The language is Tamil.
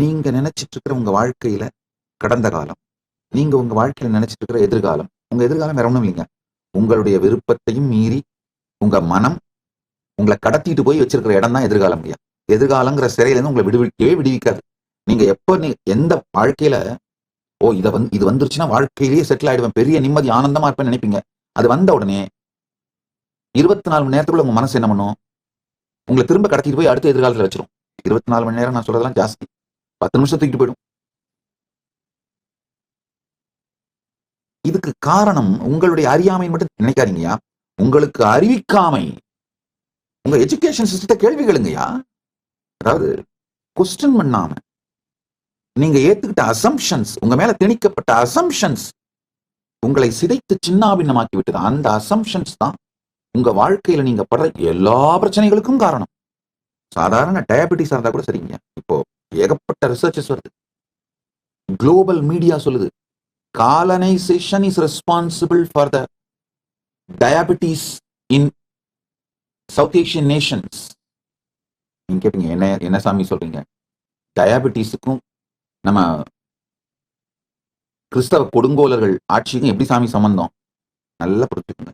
நீங்க நினைச்சிட்டு இருக்கிற உங்க வாழ்க்கையில கடந்த காலம், நீங்க உங்க வாழ்க்கையில நினைச்சிட்டு இருக்கிற எதிர்காலம், உங்க எதிர்காலம் வேற ஒண்ணும் இல்லைங்க. உங்களுடைய விருப்பத்தையும் மீறி உங்க மனம் உங்களை கடத்திட்டு போய் வச்சிருக்கிற இடம் தான் எதிர்காலம் இல்லையா? எதிர்காலங்கிற சிறையில இருந்து உங்களை விடுவிக்கவே விடுவிக்காது. நீங்க எப்ப எந்த வாழ்க்கையில இது வந்துருச்சுன்னா வாழ்க்கையிலேயே செட்டில் ஆயிடுவேன், பெரிய நிம்மதி ஆனந்தமா இருப்பேன்னு நினைப்பீங்க. அது வந்த உடனே 24 மணி நேரத்துக்குள்ள உங்க மனசு என்ன பண்ணும்? உங்களை திரும்ப கடத்திட்டு போய் அடுத்த எதிர்காலத்துல வச்சிரும். 24 மணி நேரம் நான் சொல்றதெல்லாம் ஜாஸ்தி. 10 நிமிஷம் தூக்கிட்டு போயிடும். இதுக்கு காரணம் உங்களுடைய அறியாமை மட்டும் நினைக்காதீங்கயா. உங்களுக்கு அறிவிக்காமை. உங்க எஜுகேஷன் சிஸ்டத்தை கேள்வி கேளுங்கயா. அதாவது கொஸ்டின் பண்ணாம நீங்க ஏத்துக்கிட்ட அசம்ஷன்ஸ், உங்க மேல திணிக்கப்பட்ட அசம்ஷன்ஸ் உங்களை சிதைத்து சின்னாபின்னமாக்கி விட்டது. அந்த அசம்ஷன்ஸ் தான் உங்க வாழ்க்கையில நீங்க படுற எல்லா பிரச்சனைகளுக்கும் காரணம். சாதாரண டயபெட்டிஸ் இருந்தா கூட சரிங்க. இப்போ ஏகப்பட்ட ரிசர்ச்சஸ் வருது. குளோபல் மீடியா சொல்லுது, colonisation is responsible for the diabetes in South Asian Nations. நீங்க கேப்பீங்க, என்ன என்ன சாமி சொல்றீங்க? டயபெட்டிஸுக்கும் நம்ம கிறிஸ்தவ கொடுங்கோலர்கள் ஆட்சிக்கும் எப்படி சாமி சம்பந்தம்? நல்லா புரிஞ்சுக்கோங்க.